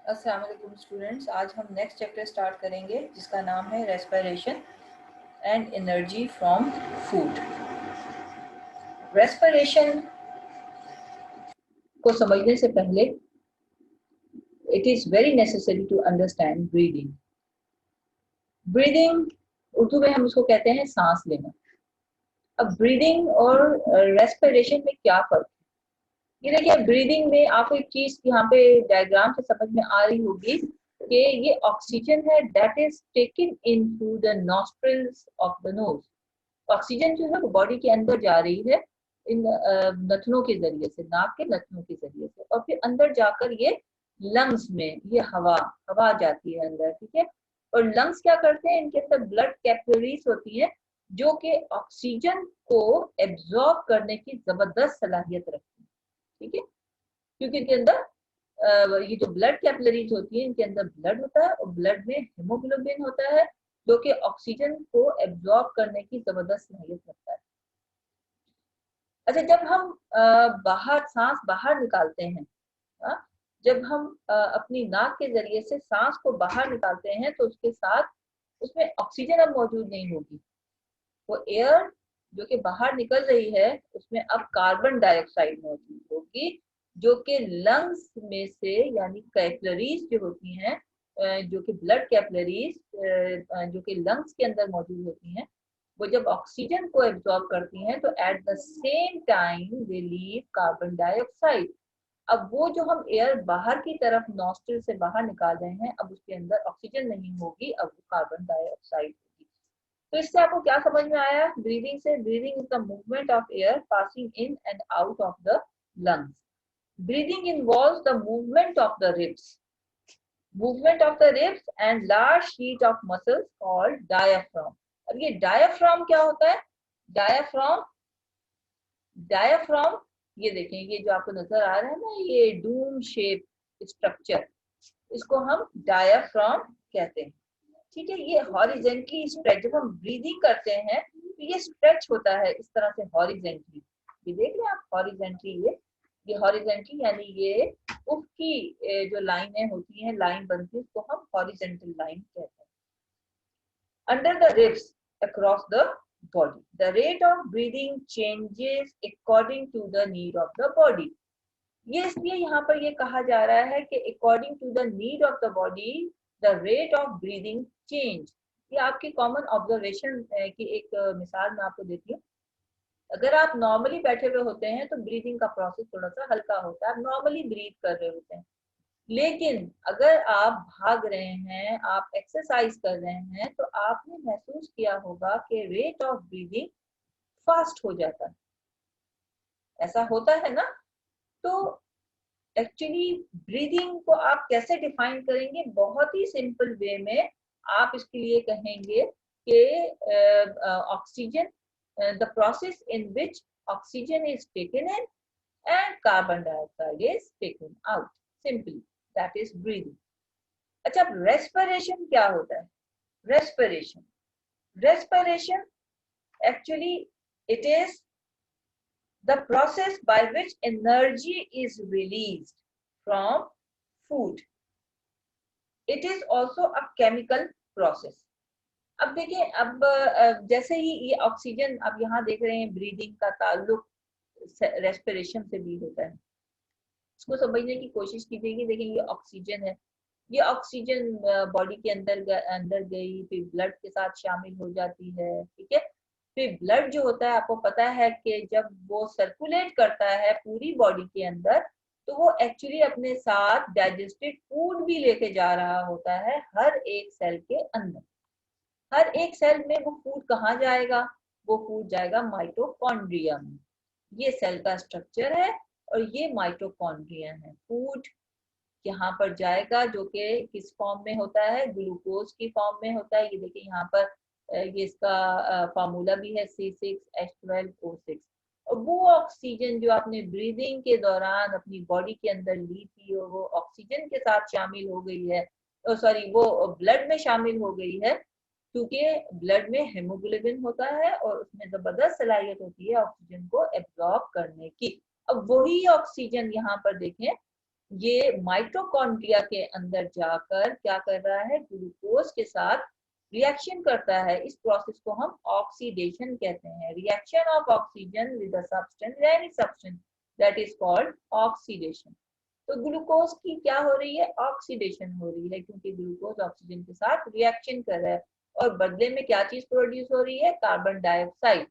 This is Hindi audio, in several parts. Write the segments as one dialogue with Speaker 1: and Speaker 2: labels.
Speaker 1: अस्सलाम वालेकुम स्टूडेंट्स, आज हम नेक्स्ट चैप्टर स्टार्ट करेंगे जिसका नाम है respiration and energy from food. Respiration को समझने से पहले it is very necessary to understand breathing. Breathing Urdu में हम उसको कहते हैं सांस लेना। अब ब्रीदिंग और रेस्पिरेशन में क्या फर्क है? ये देखिए, ब्रीदिंग में आपको एक चीज यहाँ पे डायग्राम से समझ में आ रही होगी कि ये ऑक्सीजन है that is taken in through the nostrils of the nose. Oxygen जो है वो बॉडी के अंदर जा रही है इन नथनों के जरिए से, नाक के नथनों के जरिए से, और फिर अंदर जाकर ये लंग्स में ये हवा हवा जाती है अंदर, ठीक है। और लंग्स क्या करते हैं, इनके अंदर ब्लड कैपिलरीज होती है जो कि ऑक्सीजन को एब्जॉर्ब करने की जबरदस्त सलाहियत रखती है, ठीक है। क्योंकि इनके अंदर ये जो ब्लड कैपिलरीज होती है इनके अंदर ब्लड होता है और ब्लड में हेमोग्लोबिन होता है जो कि ऑक्सीजन को एब्जॉर्ब करने की जबरदस्त सलाहियत रखता है। अच्छा, जब हम बाहर सांस बाहर निकालते हैं, हाँ, जब हम अपनी नाक के जरिए से सांस को बाहर निकालते हैं तो उसके साथ उसमें ऑक्सीजन अब मौजूद नहीं होगी। वो एयर जो कि बाहर निकल रही है उसमें अब कार्बन डाइऑक्साइड मौजूद होगी जो कि लंग्स में से, यानी कैपिलरीज जो होती हैं, जो कि ब्लड कैपिलरीज जो कि लंग्स के अंदर मौजूद होती हैं, वो जब ऑक्सीजन को एब्जॉर्ब करती हैं तो at the same time relieve carbon dioxide. अब वो जो हम एयर बाहर की तरफ नॉस्ट्रिल से बाहर निकाल रहे हैं, अब उसके अंदर ऑक्सीजन नहीं होगी, अब वो कार्बन डाइऑक्साइड होगी। तो इससे आपको क्या समझ में आया ब्रीदिंग से? Breathing is the movement of air passing in and out of the lungs. Breathing involves the movement of the ribs and large sheet of muscles called diaphragm. अब ये डायाफ्राम क्या होता है? डायाफ्राम डायाफ्राम ये देखें, ये जो आपको नजर आ रहा है ना, ये डूम शेप स्ट्रक्चर, इसको हम डायाफ्राम कहते हैं, ठीक है। ये हॉरिजेंटली स्ट्रेच, जब हम ब्रीदिंग करते हैं तो ये स्ट्रेच होता है इस तरह से हॉरिजेंटली। ये देख रहे हैं आप, हॉरिजेंटली, ये हॉरिजेंटली यानी ये ऊपरी जो लाइनें होती हैं, लाइन बनती है, उसको हम हॉरिजेंटल लाइन कहते हैं। Under the ribs across the body, the rate of breathing changes according to the need of the body. ये इसलिए यहाँ पर ये कहा जा रहा है कि according to the need of the body the rate of breathing change. ये आपकी कॉमन ऑब्जर्वेशन की एक मिसाल मैं आपको देती हूँ। अगर आप नॉर्मली बैठे हुए होते हैं तो ब्रीदिंग का प्रोसेस थोड़ा सा हल्का होता है, नॉर्मली ब्रीथ कर रहे होते हैं। लेकिन अगर आप भाग रहे हैं, आप एक्सरसाइज कर रहे हैं, तो आपने महसूस किया होगा कि रेट ऑफ ब्रीदिंग फास्ट हो जाता है। ऐसा होता है ना? तो एक्चुअली ब्रीदिंग को आप कैसे डिफाइन करेंगे? बहुत ही सिंपल वे में आप इसके लिए कहेंगे कि oxygen, the process in which oxygen is taken in and carbon dioxide is taken out, simply that is breathing. अच्छा, अब रेस्पिरेशन क्या होता है? Respiration respiration actually it is the process by which energy is released from food. It is also a chemical process. अब देखिए, अब जैसे ही ये ऑक्सीजन, अब यहाँ देख रहे हैं ब्रीदिंग का ताल्लुक रेस्पिरेशन से भी होता है। इसको समझने की कोशिश कीजिएगी। देखिए, ये ऑक्सीजन है, ये ऑक्सीजन बॉडी के अंदर गई, फिर ब्लड के साथ शामिल हो जाती है, ठीक है। फिर ब्लड जो होता है, आपको पता है कि जब वो सर्कुलेट करता है पूरी बॉडी के अंदर, तो वो एक्चुअली अपने साथ डाइजेस्टेड फूड भी लेके जा रहा होता है हर एक सेल के अंदर। हर एक सेल में वो फूड कहाँ जाएगा? वो फूड जाएगा माइटोकॉन्ड्रिया में। ये सेल का स्ट्रक्चर है और ये माइटोकॉन्ड्रिया है। फूड यहाँ पर जाएगा जो कि किस फॉर्म में होता है? ग्लूकोज की फॉर्म में होता है। ये देखिए यहाँ पर ये इसका फार्मूला भी है C6H12O6। और वो ऑक्सीजन जो आपने ब्रीदिंग के दौरान अपनी बॉडी के अंदर ली थी और वो ऑक्सीजन के साथ शामिल हो गई है, सॉरी, वो ब्लड में शामिल हो गई है, क्योंकि ब्लड में हेमोग्लोबिन होता है और उसमें जबरदस्त सलाहियत होती है ऑक्सीजन को एब्जॉर्ब करने की। अब वही ऑक्सीजन यहाँ पर देखें ये माइटोकॉन्ड्रिया के अंदर जाकर क्या कर रहा है, ग्लूकोज के साथ रिएक्शन करता है। इस प्रोसेस को हम ऑक्सीडेशन कहते हैं। Reaction of oxygen with a substance, any substance, that is called oxidation. तो ग्लूकोज की क्या हो रही है, ऑक्सीडेशन हो रही है, क्योंकि ग्लूकोज ऑक्सीजन के साथ रिएक्शन कर रहा है और बदले में क्या चीज प्रोड्यूस हो रही है, कार्बन डाइऑक्साइड,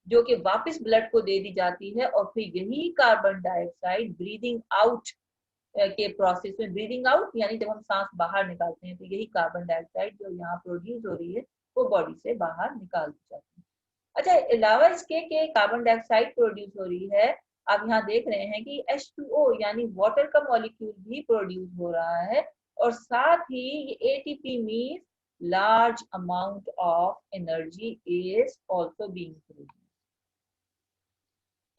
Speaker 1: जो कि वापस ब्लड को दे दी जाती है। और फिर यही कार्बन डाइऑक्साइड ब्रीदिंग आउट के प्रोसेस में, ब्रीदिंग आउट यानी जब हम सांस बाहर निकालते हैं, तो यही कार्बन डाइऑक्साइड जो यहाँ प्रोड्यूस हो रही है वो बॉडी से बाहर निकाल दी जाती है। अच्छा, अलावा इसके के कार्बन डाइऑक्साइड प्रोड्यूस हो रही है, आप यहाँ देख रहे हैं कि H2O यानी वाटर का मॉलिक्यूल भी प्रोड्यूस हो रहा है, और साथ ही ATP means large amount of energy is also being produce.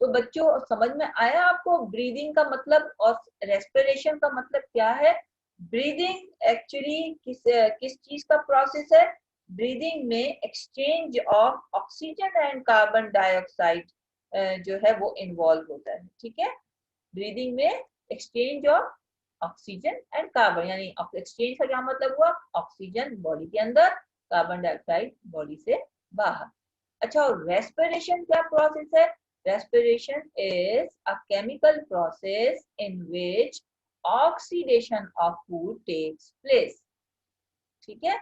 Speaker 1: तो बच्चों समझ में आया आपको ब्रीदिंग का मतलब और रेस्पिरेशन का मतलब क्या है? ब्रीदिंग एक्चुअली किस किस चीज का प्रोसेस है? ब्रीदिंग में exchange of oxygen and carbon dioxide जो है वो इन्वॉल्व होता है। ठीक है, ब्रीदिंग में exchange of oxygen and carbon, यानी एक्सचेंज का क्या मतलब हुआ, ऑक्सीजन बॉडी के अंदर, कार्बन डाइऑक्साइड बॉडी से बाहर। अच्छा, और रेस्पिरेशन क्या प्रोसेस है? Respiration is a chemical process in which oxidation of food takes place. ठीक है,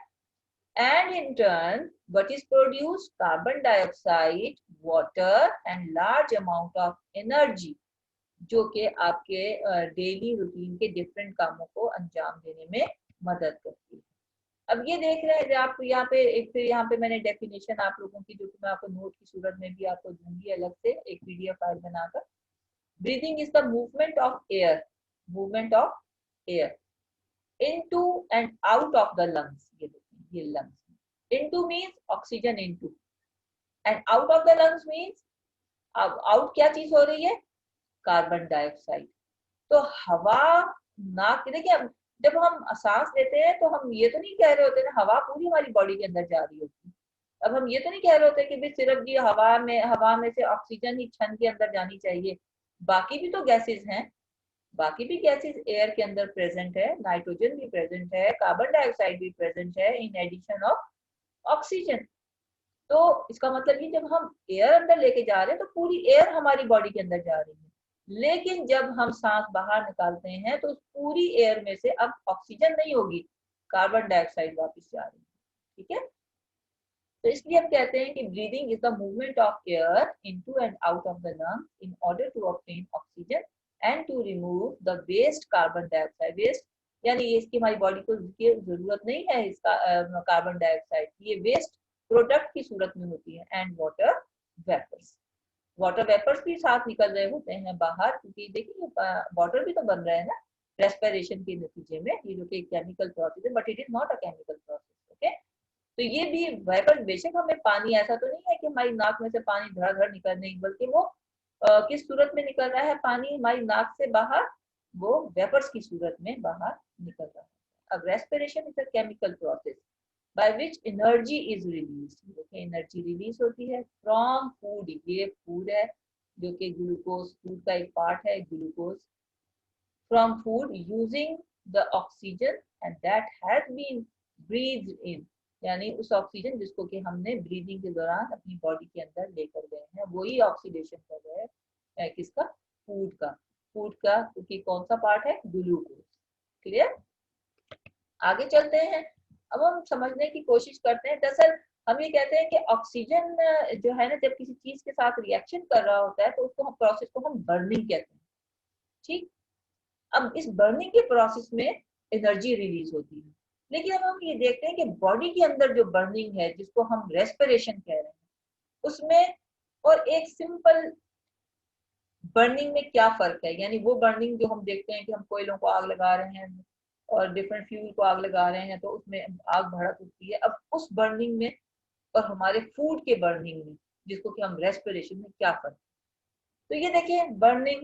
Speaker 1: and in turn what is produced? Carbon dioxide, water and large amount of energy, जो कि आपके डेली रूटीन के डिफरेंट कामों को अंजाम देने में मदद करती है। अब ये देख रहे हैं आप यहाँ पे एक, फिर यहाँ पे मैंने डेफिनेशन आप लोगों की, जो कि मैं आपको नोट की सूरत में भी आपको दूंगी अलग से एक PDF फाइल बनाकर। Breathing is the movement of air, movement of air into and out of the lungs. ये देखिए, ये lungs, into means oxygen into, and out of the lungs means, अब आउट क्या चीज हो रही है, कार्बन डाइऑक्साइड। तो हवा नाक, देखिए जब हम सांस लेते हैं तो हम ये तो नहीं कह रहे होते ना हवा पूरी हमारी बॉडी के अंदर जा रही होती है। अब हम ये तो नहीं कह रहे होते कि भाई सिर्फ जी हवा में से ऑक्सीजन ही छन के अंदर जानी चाहिए, बाकी भी तो गैसेस हैं, बाकी भी गैसेस एयर के अंदर प्रेजेंट है, नाइट्रोजन भी प्रेजेंट है, कार्बन डाइऑक्साइड भी प्रेजेंट है, इन एडिशन ऑफ ऑक्सीजन। तो इसका मतलब ये, जब हम एयर अंदर लेके जा रहे हैं तो पूरी एयर हमारी बॉडी के अंदर जा रही है, लेकिन जब हम सांस बाहर निकालते हैं तो उस पूरी एयर में से अब ऑक्सीजन नहीं होगी, कार्बन डाइऑक्साइड वापस जा रही है। ठीक है, तो इसलिए हम कहते हैं कि breathing is the movement of air into and out of the lungs in order to obtain oxygen and to remove the waste carbon dioxide. Waste यानी इसकी हमारी बॉडी को जरूरत नहीं है इसका कार्बन डाइऑक्साइड, ये वेस्ट प्रोडक्ट की सूरत में होती है। And water vapours, water vapours भी साथ निकल रहे होते हैं बाहर, क्योंकि देखिए वाटर भी तो बन रहा है ना रेस्पिरेशन के नतीजे में, ये जो कि केमिकल प्रोसेस है, but it is not a chemical process. Okay, तो ये भी वेपर, बेशक हमें पानी, ऐसा तो नहीं है कि हमारी नाक में से पानी धड़ाधड़ निकल नहीं, बल्कि वो किस सूरत में निकल रहा है पानी हमारी नाक से बाहर, वो वेपर्स की सूरत में बाहर निकल रहा है। अब respiration is a chemical process by which energy is released। देखिए एनर्जी रिलीज होती है फ्रॉम फूड, ये फूड है जो कि ग्लूकोज, फूड का एक पार्ट है glucose, from food using the oxygen and that has been breathed in, यानी उस ऑक्सीजन जिसको कि हमने ब्रीदिंग के दौरान अपनी बॉडी के अंदर लेकर गए हैं, वही ऑक्सीडेशन कर रहे हैं किसका, फूड का, फूड का, क्योंकि कौन सा पार्ट है, ग्लूकोज। क्लियर, आगे चलते हैं। अब हम समझने की कोशिश करते हैं, दरअसल हम ये कहते हैं कि ऑक्सीजन जो है ना, जब किसी चीज के साथ रिएक्शन कर रहा होता है तो उसको हम प्रोसेस को हम बर्निंग कहते हैं। ठीक, अब इस बर्निंग के प्रोसेस में एनर्जी रिलीज होती है, लेकिन अब हम ये देखते हैं कि बॉडी के अंदर जो बर्निंग है, जिसको हम रेस्पिरेशन कह रहे हैं, उसमें और एक सिंपल बर्निंग में क्या फर्क है। यानी वो बर्निंग जो हम देखते हैं कि हम कोयलों को आग लगा रहे हैं और डिफरेंट फ्यूल को आग लगा रहे हैं तो उसमें आग भड़क उठती है, अब उस बर्निंग में और हमारे फूड के बर्निंग में, जिसको कि हम रेस्पिरेशन में, क्या फर्क है। तो ये देखिए बर्निंग,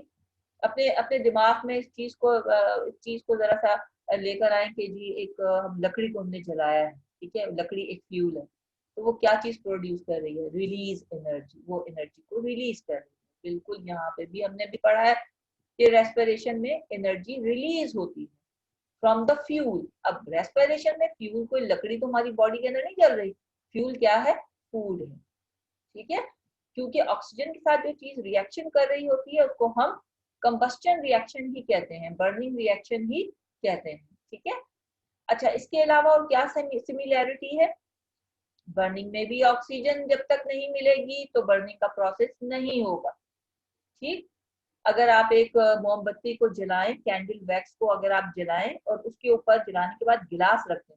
Speaker 1: अपने अपने दिमाग में इस चीज को जरा सा लेकर आए कि जी एक हम लकड़ी को हमने जलाया है, ठीक है, लकड़ी एक फ्यूल है, तो वो क्या चीज प्रोड्यूस कर रही है, रिलीज एनर्जी, वो एनर्जी को रिलीज कर रही है। बिल्कुल यहाँ पे भी हमने भी पढ़ा है कि रेस्पिरेशन में एनर्जी रिलीज होती है फ्रॉम द फ्यूल। अब रेस्पिरेशन में फ्यूल, कोई लकड़ी तो हमारी बॉडी के अंदर नहीं जल रही, फ्यूल क्या है, फूड है, ठीक है। क्योंकि ऑक्सीजन के साथ जो चीज रिएक्शन कर रही होती है उसको हम कंबस्टन रिएक्शन ही कहते हैं, बर्निंग रिएक्शन ही कहते हैं, ठीक है। अच्छा, इसके अलावा और क्या सिमिलैरिटी है, बर्निंग में भी ऑक्सीजन जब तक नहीं मिलेगी तो बर्निंग का प्रोसेस नहीं होगा, ठीक। अगर आप एक मोमबत्ती को जलाएं, कैंडल वैक्स को अगर आप जलाएं और उसके ऊपर जलाने के बाद गिलास रखें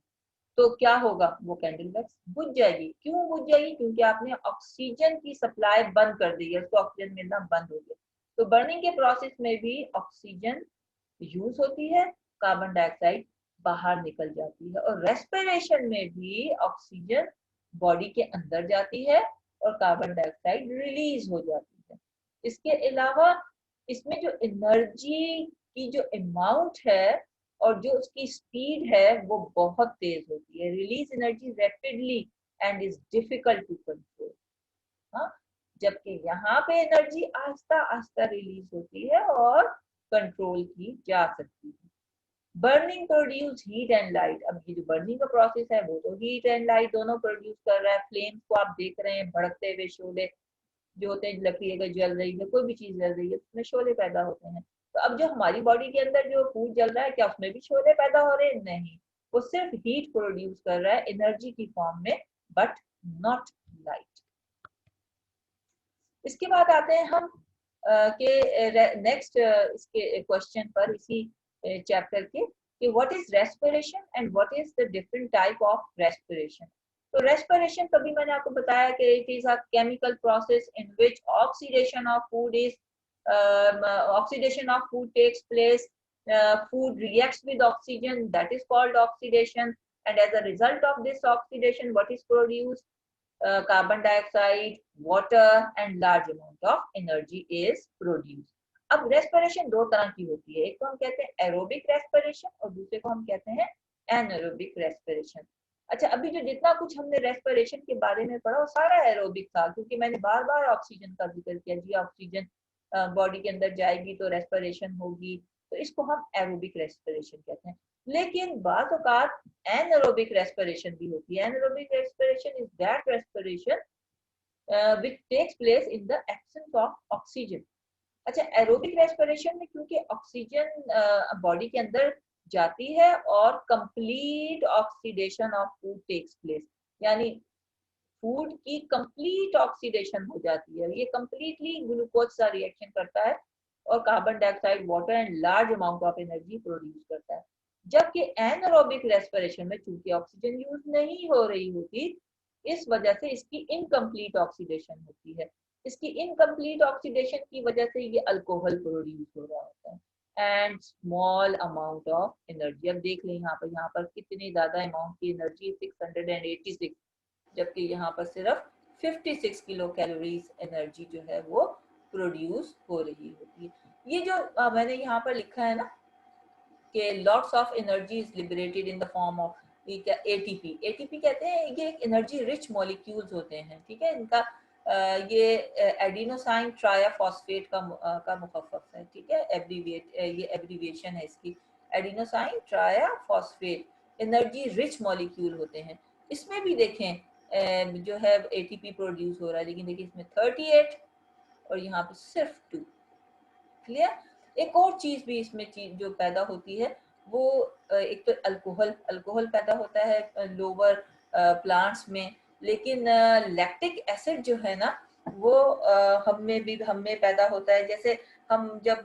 Speaker 1: तो क्या होगा, वो कैंडल वैक्स बुझ जाएगी। क्यों बुझ जाएगी, क्योंकि आपने ऑक्सीजन की सप्लाई बंद कर दी है, उसको ऑक्सीजन मिलना बंद हो गया। तो बर्निंग के प्रोसेस में भी ऑक्सीजन यूज होती है, कार्बन डाइऑक्साइड बाहर निकल जाती है, और रेस्पिरेशन में भी ऑक्सीजन बॉडी के अंदर जाती है और कार्बन डाइऑक्साइड रिलीज हो जाती है। इसके अलावा इसमें जो एनर्जी की जो अमाउंट है और जो उसकी स्पीड है वो बहुत तेज होती है, release energy rapidly and is difficult to control. हाँ, जबकि यहाँ पे एनर्जी आहिस्ता आहिस्ता रिलीज होती है और कंट्रोल की जा सकती है। Burning produce heat and light. अब ये जो बर्निंग का प्रोसेस है वो तो हीट एंड लाइट दोनों प्रोड्यूस कर रहा है। फ्लेम्स को आप देख रहे हैं, भड़कते हुए शोले जो होते हैं, लकड़ी अगर जल रही है, कोई भी चीज जल रही है, उसमें शोले पैदा होते हैं। तो अब जो हमारी बॉडी के अंदर जो फूड जल रहा है, क्या उसमें भी शोले पैदा हो रहे हैं? नहीं, वो सिर्फ हीट प्रोड्यूस कर रहा है एनर्जी की फॉर्म में, बट नॉट लाइट। इसके बाद आते हैं हम के नेक्स्ट इसके क्वेश्चन पर, इसी चैप्टर के, कि what is respiration and what is the different type of respiration. तो रेस्पिरेशन कभी मैंने आपको बताया कि it is a chemical process in which oxidation of food is oxidation of food takes place. Food reacts with oxygen, that is called oxidation, and as a result of this oxidation, what is produced? Carbon dioxide, water, and large amount of energy is produced. अब रेस्पिरेशन दो तरह की होती है, एक को हम कहते हैं एरोबिक रेस्पिरेशन और दूसरे को हम कहते हैं एनारोबिक रेस्पिरेशन। अच्छा, अभी जो जितना कुछ हमने रेस्पिरेशन के बारे में पढ़ा वो सारा एरोबिक था, क्योंकि मैंने बार बार ऑक्सीजन का जिक्र किया, जी ऑक्सीजन बॉडी के अंदर जाएगी तो रेस्पिरेशन होगी, तो इसको हम एरोबिक रेस्पिरेशन कहते हैं। लेकिन बात औकात एनारोबिक रेस्पिरेशन भी होती है। Anaerobic respiration is that respiration which takes place in the absence of oxygen. अच्छा, एरोबिक रेस्पिरेशन में क्योंकि ऑक्सीजन बॉडी के अंदर जाती है और complete oxidation of food takes place, यानी फूड की कंप्लीट ऑक्सीडेशन हो जाती है, ये कंप्लीटली ग्लूकोज सा रिएक्शन करता है और carbon dioxide, water and large amount of energy produce करता है। जबकि एनारोबिक रेस्पिरेशन में चूंकि ऑक्सीजन यूज नहीं हो रही होती, इस वजह से इसकी इनकम्प्लीट ऑक्सीडेशन होती है। इसकी इनकम्प्लीट ऑक्सीडेशन की वजह से ये अल्कोहल प्रोड्यूस हो रहा होता है and small amount of energy. अब देख लें यहाँ पर कितनी ज्यादा अमाउंट की एनर्जी, 686, जबकि यहाँ पर सिर्फ 56 किलो कैलोरीज एनर्जी जो है वो प्रोड्यूस हो रही होती है। ये जो मैंने यहाँ पर लिखा है ना कि lots of energy is liberated in the form of ATP. ATP कहते हैं, ये एक एनर्जी रिच मॉलिक्यूल्स होते हैं, ठीक है। इनका ये एडिनोसाइन ट्राइफॉस्फेट का मुखफ़फ़ है, ठीक है, ये एब्रीविएशन है इसकी, adenosine triphosphate. Energy rich molecule होते हैं। इसमें भी देखें जो है एटीपी प्रोड्यूस हो रहा है, लेकिन देखिए इसमें 38 और यहाँ पे सिर्फ 2। क्लियर। एक और चीज भी इसमें चीज जो पैदा होती है वो एक तो अल्कोहल पैदा होता है लोअर प्लांट्स में, लेकिन लैक्टिक एसिड जो है ना वो हम में पैदा होता है। जैसे हम जब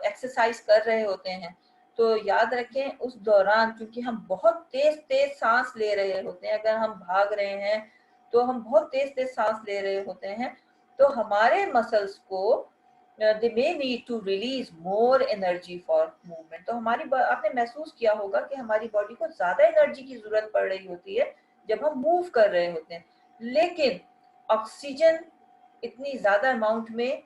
Speaker 1: एक्सरसाइज कर रहे होते हैं तो याद रखें उस दौरान, क्योंकि हम बहुत तेज तेज सांस ले रहे होते हैं, अगर हम भाग रहे हैं तो हम बहुत तेज तेज सांस ले रहे होते हैं, तो हमारे मसल्स को they may need to release more energy for movement। तो आपने महसूस किया होगा कि हमारी बॉडी को ज्यादा एनर्जी की जरूरत पड़ रही होती है जब हम मूव कर रहे होते हैं, लेकिन ऑक्सीजन इतनी ज्यादा अमाउंट में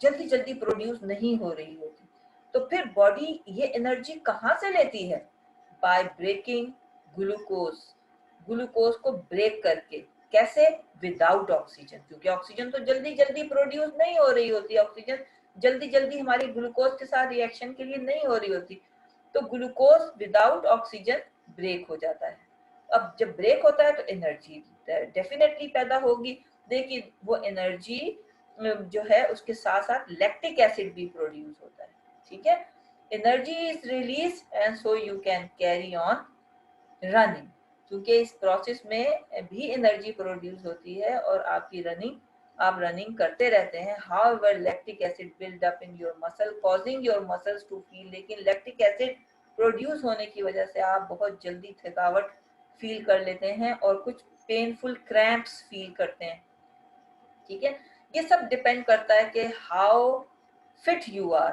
Speaker 1: जल्दी जल्दी प्रोड्यूस नहीं हो रही होती। तो फिर बॉडी ये एनर्जी कहाँ से लेती है? बाय ब्रेकिंग ग्लूकोज को ब्रेक करके। कैसे? विदाउट ऑक्सीजन, क्योंकि ऑक्सीजन तो जल्दी जल्दी प्रोड्यूस नहीं हो रही होती, ऑक्सीजन जल्दी जल्दी हमारी ग्लूकोज के साथ रिएक्शन के लिए नहीं हो रही होती, तो ग्लूकोज विदाउट ऑक्सीजन ब्रेक हो जाता है। अब जब ब्रेक होता है तो एनर्जी डेफिनेटली पैदा होगी, लेकिन वो एनर्जी जो है उसके साथ साथ लैक्टिक एसिड भी प्रोड्यूस होता है, ठीक है। Energy is release and so you can carry on running, क्योंकि इस प्रोसेस में भी एनर्जी प्रोड्यूस होती है और आपकी आप रनिंग करते रहते हैं। However lactic acid build up in your muscle causing your muscles to feel, लेकिन लैक्टिक एसिड प्रोड्यूस होने की वजह से आप बहुत जल्दी थकावट फील कर लेते हैं और कुछ पेनफुल क्रैम्प्स फील करते हैं, ठीक है। ये सब डिपेंड करता है कि हाउ फिट यू आर,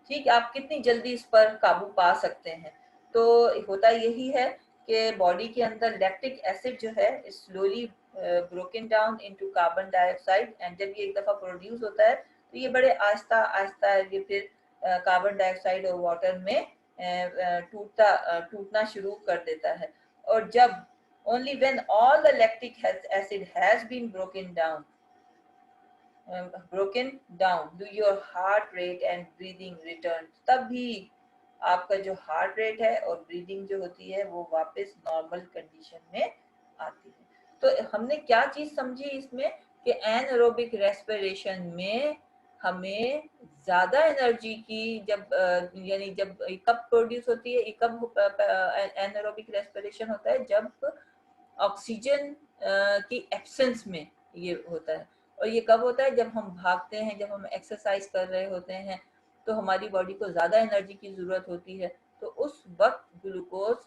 Speaker 1: ठीक है, आप कितनी जल्दी इस पर काबू पा सकते हैं। तो होता यही है कि बॉडी के अंदर लैक्टिक एसिड जो है slowly broken down into carbon dioxide, and जब ये एक दफा प्रोड्यूस होता है तो ये बड़े आहिस्ता आहिस्ता ये फिर कार्बन डाइऑक्साइड और वाटर में टूटना शुरू कर देता है। और जब only when all the lactic acid has been broken down do your heart rate and breathing return, तब भी आपका जो हार्ट रेट है और ब्रीदिंग जो होती है वो वापस नॉर्मल कंडीशन में आती है। तो हमने क्या चीज समझी इसमें कि एनारोबिक रेस्पिरेशन में हमें ज्यादा एनर्जी की जब यानी जब कब प्रोड्यूस होती है, कब एनारोबिक रेस्पिरेशन होता है, जब ऑक्सीजन की एब्सेंस में ये होता है। और ये कब होता है, जब हम भागते हैं, जब हम एक्सरसाइज कर रहे होते हैं तो हमारी बॉडी को ज्यादा एनर्जी की जरूरत होती है, तो उस वक्त ग्लूकोज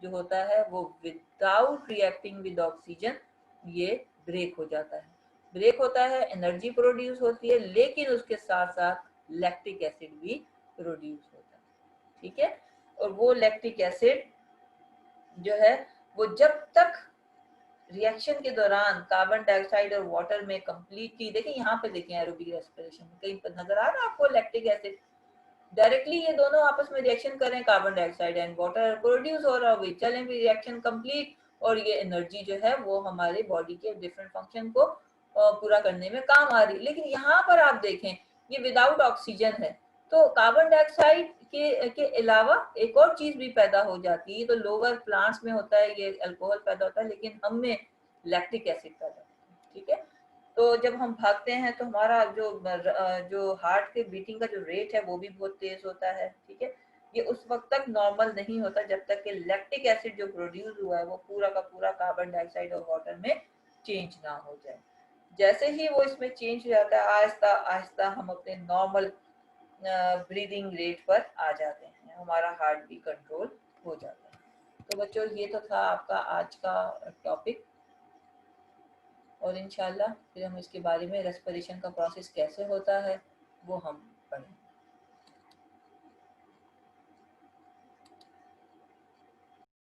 Speaker 1: जो होता है वो विदाउट रिएक्टिंग विद ऑक्सीजन ये ब्रेक हो जाता है। ब्रेक होता है, एनर्जी प्रोड्यूस होती है, लेकिन उसके साथ साथ लैक्टिक एसिड भी प्रोड्यूस होता है, ठीक है। और वो लैक्टिक एसिड जो है वो जब तक रिएक्शन के दौरान कार्बन डाइऑक्साइड और वाटर में कंप्लीटली, देखिए यहाँ पे देखें एरोबिक रेस्पिरेशन में कहीं पर नजर आ रहा है आपको लैक्टिक एसिड, डायरेक्टली ये दोनों आपस में रिएक्शन कर रहे हैं, carbon dioxide and water produce हो रहा है, चलें भी रिएक्शन कंप्लीट, और ये एनर्जी जो है वो हमारे बॉडी के डिफरेंट फंक्शन को पूरा करने में काम आ रही है। लेकिन यहाँ पर आप देखें ये विदाउट ऑक्सीजन है, तो कार्बन डाइऑक्साइड के अलावा एक और चीज भी पैदा हो जाती है। तो लोअर प्लांट्स में होता है ये अल्कोहल पैदा होता है, लेकिन हम में लैक्टिक एसिड पैदा होता है, ठीक है। तो जब हम भागते हैं तो हमारा जो हार्ट के बीटिंग का जो रेट है वो भी बहुत तेज होता है, ठीक है। ये उस वक्त तक नॉर्मल नहीं होता जब तक कि लैक्टिक एसिड जो प्रोड्यूस हुआ है वो पूरा का पूरा कार्बन डाइऑक्साइड और वाटर में चेंज ना हो जाए। जैसे ही वो इसमें चेंज हो जाता है आहिस्ता आहिस्ता हम अपने नॉर्मल ब्रीदिंग रेट पर आ जाते हैं, हमारा हार्ट भी कंट्रोल हो जाता है। तो बच्चों ये तो था आपका आज का टॉपिक, और इंशाल्लाह फिर हम इसके बारे में रेस्पिरेशन का प्रोसेस कैसे होता है वो हम पढ़ेंगे।